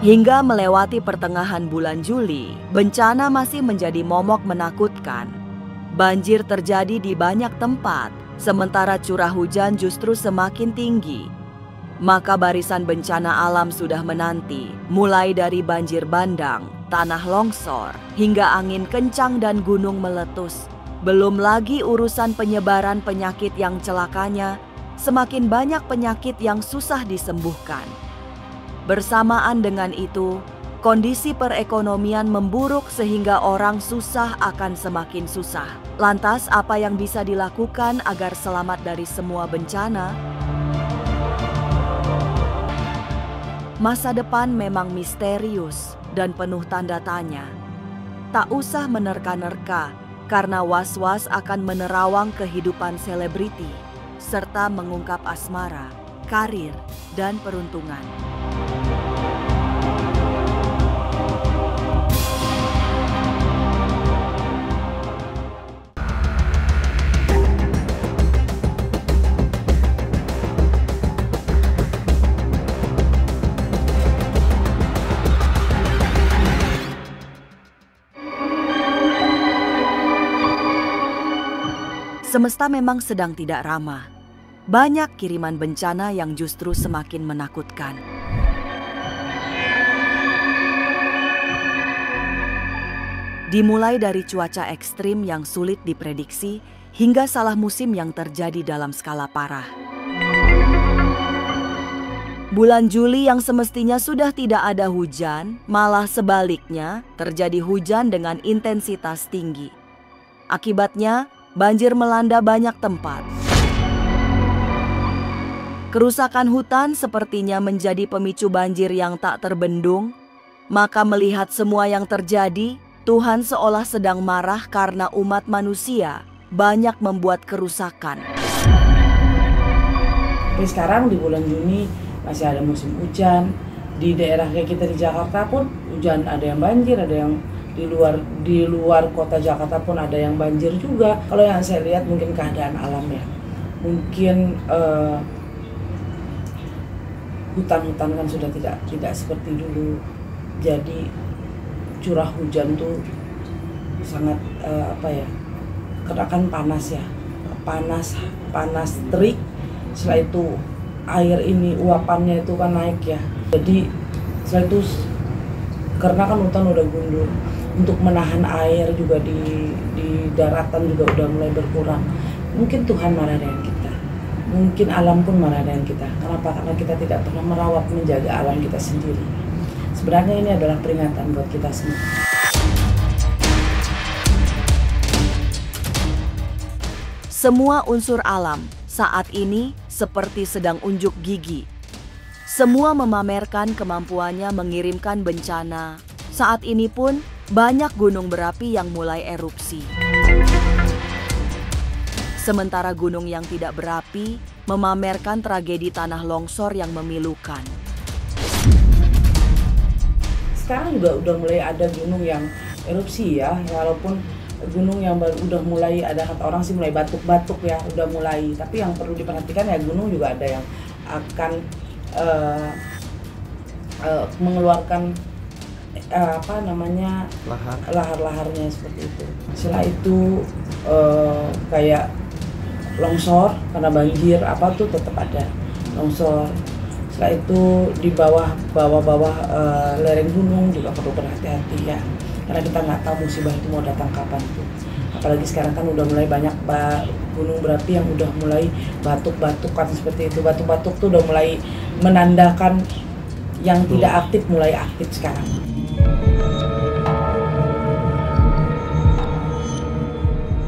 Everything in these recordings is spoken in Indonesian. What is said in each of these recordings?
Hingga melewati pertengahan bulan Juli, bencana masih menjadi momok menakutkan. Banjir terjadi di banyak tempat, sementara curah hujan justru semakin tinggi. Maka barisan bencana alam sudah menanti, mulai dari banjir bandang, tanah longsor, hingga angin kencang dan gunung meletus. Belum lagi urusan penyebaran penyakit yang celakanya, semakin banyak penyakit yang susah disembuhkan. Bersamaan dengan itu, kondisi perekonomian memburuk sehingga orang susah akan semakin susah. Lantas apa yang bisa dilakukan agar selamat dari semua bencana? Masa depan memang misterius dan penuh tanda tanya. Tak usah menerka-nerka karena was-was akan menerawang kehidupan selebriti serta mengungkap asmara, karir, dan peruntungan. Semesta memang sedang tidak ramah. Banyak kiriman bencana yang justru semakin menakutkan. Dimulai dari cuaca ekstrim yang sulit diprediksi hingga salah musim yang terjadi dalam skala parah. Bulan Juli yang semestinya sudah tidak ada hujan, malah sebaliknya terjadi hujan dengan intensitas tinggi. Akibatnya, banjir melanda banyak tempat. Kerusakan hutan sepertinya menjadi pemicu banjir yang tak terbendung. Maka melihat semua yang terjadi, Tuhan seolah sedang marah karena umat manusia banyak membuat kerusakan. Tapi sekarang di bulan Juni masih ada musim hujan. Di daerah kayak kita di Jakarta pun hujan, ada yang banjir, ada yang di luar kota Jakarta pun ada yang banjir juga. Kalau yang saya lihat mungkin keadaan alam ya, mungkin hutan-hutan kan sudah tidak seperti dulu. Jadi curah hujan tuh sangat karena kan panas ya, panas terik. Setelah itu air ini uapannya itu kan naik ya. Jadi setelah itu karena kan hutan udah gundul, untuk menahan air juga di daratan juga udah mulai berkurang. Mungkin Tuhan marah dengan kita, mungkin alam pun marah dengan kita. Kenapa? Karena kita tidak pernah merawat, menjaga alam kita sendiri. Sebenarnya ini adalah peringatan buat kita semua. Semua unsur alam saat ini seperti sedang unjuk gigi. Semua memamerkan kemampuannya mengirimkan bencana. Saat ini pun banyak gunung berapi yang mulai erupsi. Sementara gunung yang tidak berapi memamerkan tragedi tanah longsor yang memilukan. Sekarang juga udah mulai ada gunung yang erupsi ya, walaupun gunung yang udah mulai ada, kata orang sih mulai batuk-batuk ya, udah mulai. Tapi yang perlu diperhatikan ya, gunung juga ada yang akan mengeluarkan lahar-laharnya seperti itu. Setelah itu kayak longsor karena banjir tuh tetap ada longsor. Setelah itu di bawah lereng gunung juga perlu berhati-hati ya, karena kita nggak tahu musibah itu mau datang kapan tuh. Apalagi sekarang kan udah mulai banyak gunung berapi yang udah mulai batuk-batukan seperti itu. Batuk-batuk tuh udah mulai menandakan yang tidak aktif mulai aktif sekarang.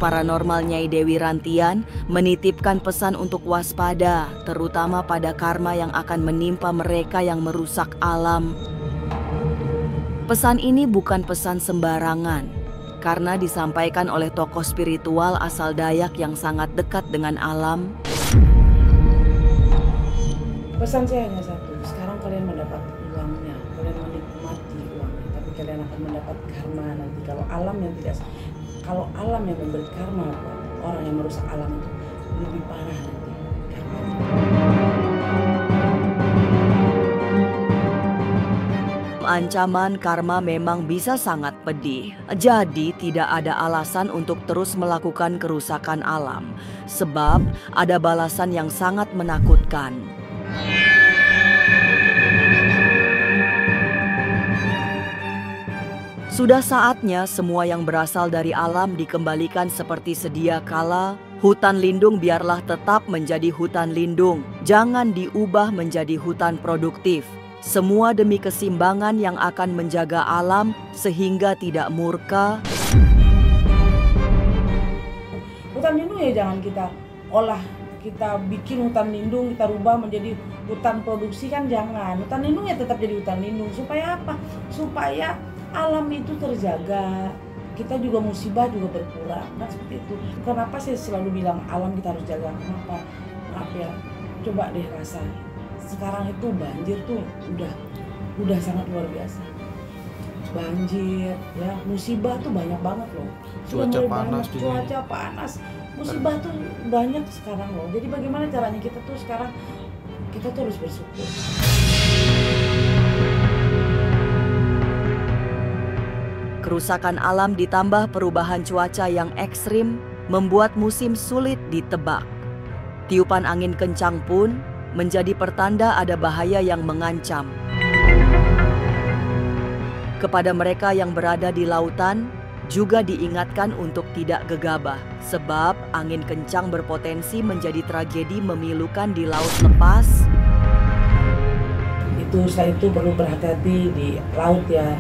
Paranormal Nyai Dewi Rantian menitipkan pesan untuk waspada, terutama pada karma yang akan menimpa mereka yang merusak alam. Pesan ini bukan pesan sembarangan, karena disampaikan oleh tokoh spiritual asal Dayak yang sangat dekat dengan alam. Pesan saya hanya satu, sekarang kalian mendapat uangnya, kalian menikmati uangnya, tapi kalian akan mendapat karma nanti. Kalau alam yang memberi karma buat orang yang merusak alam itu lebih parah nanti karmanya. ancaman karma memang bisa sangat pedih. Jadi tidak ada alasan untuk terus melakukan kerusakan alam, sebab ada balasan yang sangat menakutkan. Sudah saatnya semua yang berasal dari alam dikembalikan seperti sedia kala. Hutan lindung biarlah tetap menjadi hutan lindung, jangan diubah menjadi hutan produktif. Semua demi keseimbangan yang akan menjaga alam sehingga tidak murka. Hutan lindung ya jangan kita olah, kita bikin hutan lindung, kita rubah menjadi hutan produksi kan jangan. Hutan lindung ya tetap jadi hutan lindung. Supaya apa? Supaya alam itu terjaga, kita juga musibah juga berkurang, kan seperti itu. Kenapa saya selalu bilang alam kita harus jaga? Kenapa? Maaf ya, coba deh rasa. Sekarang itu banjir tuh udah sangat luar biasa. Banjir, ya musibah tuh banyak banget loh. Cuaca panas juga. Cuaca panas, musibah tuh banyak sekarang loh. Jadi bagaimana caranya kita tuh sekarang kita tuh harus bersyukur. Kerusakan alam ditambah perubahan cuaca yang ekstrim membuat musim sulit ditebak. Tiupan angin kencang pun menjadi pertanda ada bahaya yang mengancam. Kepada mereka yang berada di lautan juga diingatkan untuk tidak gegabah, sebab angin kencang berpotensi menjadi tragedi memilukan di laut lepas. Setelah itu perlu berhati-hati di laut ya.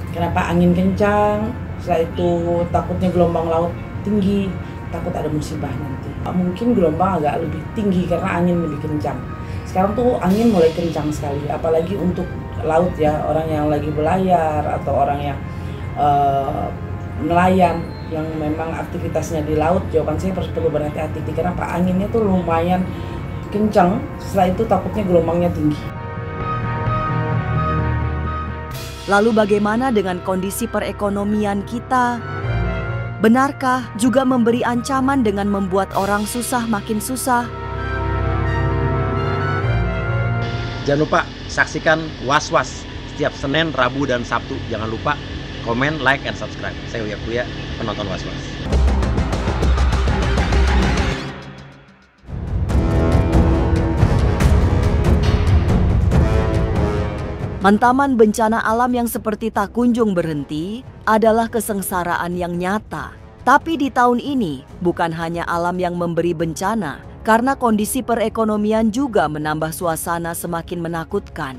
Kenapa angin kencang, setelah itu takutnya gelombang laut tinggi, takut ada musibah nanti. Mungkin gelombang agak lebih tinggi karena angin lebih kencang. Sekarang tuh angin mulai kencang sekali, apalagi untuk laut ya, orang yang lagi berlayar atau orang yang nelayan yang memang aktivitasnya di laut, jawaban saya perlu berhati-hati. Kenapa? Anginnya tuh lumayan kencang, setelah itu takutnya gelombangnya tinggi. Lalu bagaimana dengan kondisi perekonomian kita? Benarkah juga memberi ancaman dengan membuat orang susah makin susah? Jangan lupa saksikan Was-Was setiap Senin, Rabu, dan Sabtu. Jangan lupa komen, like, and subscribe. Saya Uya Kuya, penonton Was-Was. Hantaman bencana alam yang seperti tak kunjung berhenti adalah kesengsaraan yang nyata. Tapi di tahun ini bukan hanya alam yang memberi bencana, karena kondisi perekonomian juga menambah suasana semakin menakutkan.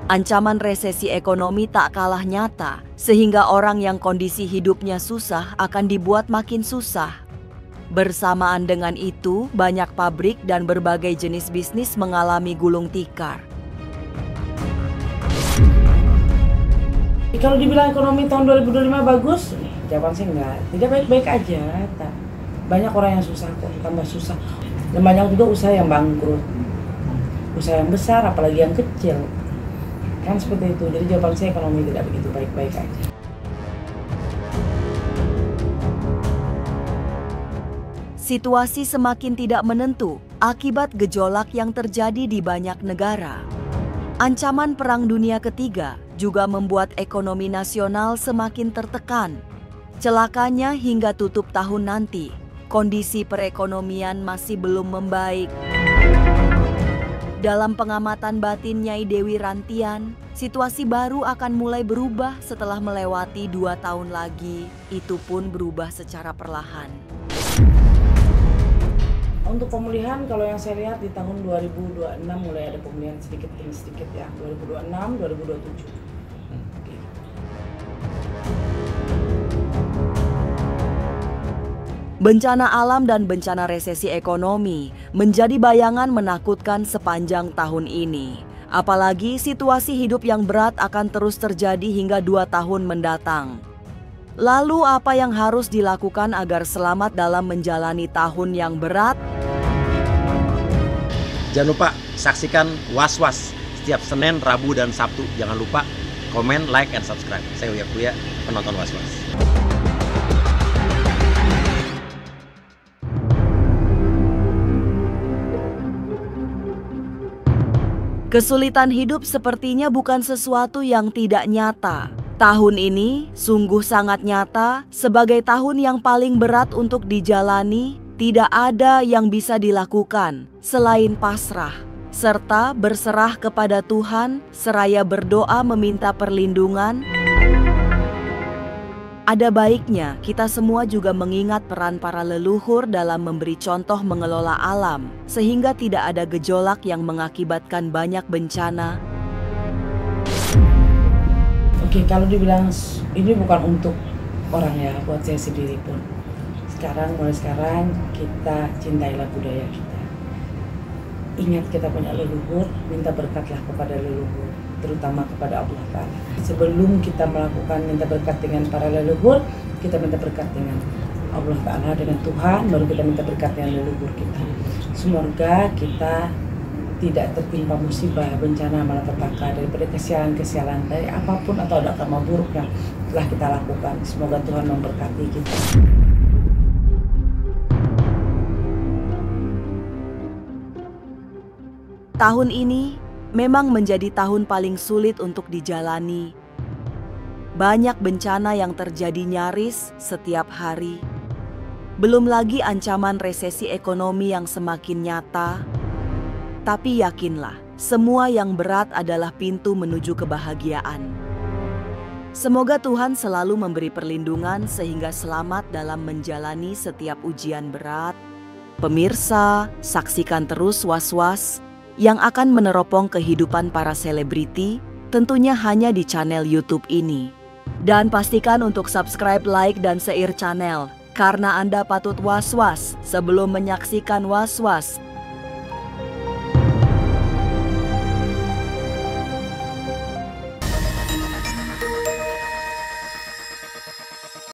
Ancaman resesi ekonomi tak kalah nyata, sehingga orang yang kondisi hidupnya susah akan dibuat makin susah. Bersamaan dengan itu, banyak pabrik dan berbagai jenis bisnis mengalami gulung tikar. Kalau dibilang ekonomi tahun 2025 bagus, jawaban saya enggak. Tidak baik-baik aja. Banyak orang yang susah kok, tambah susah. Dan banyak juga usaha yang bangkrut. Usaha yang besar, apalagi yang kecil. Kan seperti itu. Jadi jawaban saya ekonomi tidak begitu baik-baik aja. Situasi semakin tidak menentu akibat gejolak yang terjadi di banyak negara. Ancaman Perang Dunia Ketiga juga membuat ekonomi nasional semakin tertekan. Celakanya hingga tutup tahun nanti, kondisi perekonomian masih belum membaik. Dalam pengamatan batin Nyai Dewi Rantian, situasi baru akan mulai berubah setelah melewati 2 tahun lagi, itu pun berubah secara perlahan. Untuk pemulihan, kalau yang saya lihat di tahun 2026 mulai ada pemulihan sedikit demi sedikit ya, 2026, 2027. Bencana alam dan bencana resesi ekonomi menjadi bayangan menakutkan sepanjang tahun ini. Apalagi situasi hidup yang berat akan terus terjadi hingga 2 tahun mendatang. Lalu apa yang harus dilakukan agar selamat dalam menjalani tahun yang berat? Jangan lupa saksikan Was-Was setiap Senin, Rabu, dan Sabtu. Jangan lupa komen, like, and subscribe. Saya Uya Kuya, penonton Was-Was. Kesulitan hidup sepertinya bukan sesuatu yang tidak nyata. Tahun ini sungguh sangat nyata sebagai tahun yang paling berat untuk dijalani. Tidak ada yang bisa dilakukan selain pasrah, serta berserah kepada Tuhan, seraya berdoa meminta perlindungan. Ada baiknya kita semua juga mengingat peran para leluhur dalam memberi contoh mengelola alam, sehingga tidak ada gejolak yang mengakibatkan banyak bencana. Oke, kalau dibilang ini bukan untuk orang ya, buat saya sendiri pun. Mulai sekarang kita cintailah budaya kita. Ingat kita punya leluhur, minta berkatlah kepada leluhur, terutama kepada Allah Ta'ala. Sebelum kita melakukan minta berkat dengan para leluhur, kita minta berkat dengan Allah Ta'ala, dengan Tuhan, baru kita minta berkat dengan leluhur kita. Semoga kita tidak tertimpa musibah, bencana, malapetaka, daripada kesialan-kesialan, dari apapun atau ada karma buruk yang telah kita lakukan. Semoga Tuhan memberkati kita. Tahun ini memang menjadi tahun paling sulit untuk dijalani. Banyak bencana yang terjadi nyaris setiap hari. Belum lagi ancaman resesi ekonomi yang semakin nyata. Tapi yakinlah, semua yang berat adalah pintu menuju kebahagiaan. Semoga Tuhan selalu memberi perlindungan sehingga selamat dalam menjalani setiap ujian berat. Pemirsa, saksikan terus Was-Was yang akan meneropong kehidupan para selebriti, tentunya hanya di channel YouTube ini. Dan pastikan untuk subscribe, like, dan share channel, karena Anda patut was-was sebelum menyaksikan Was-Was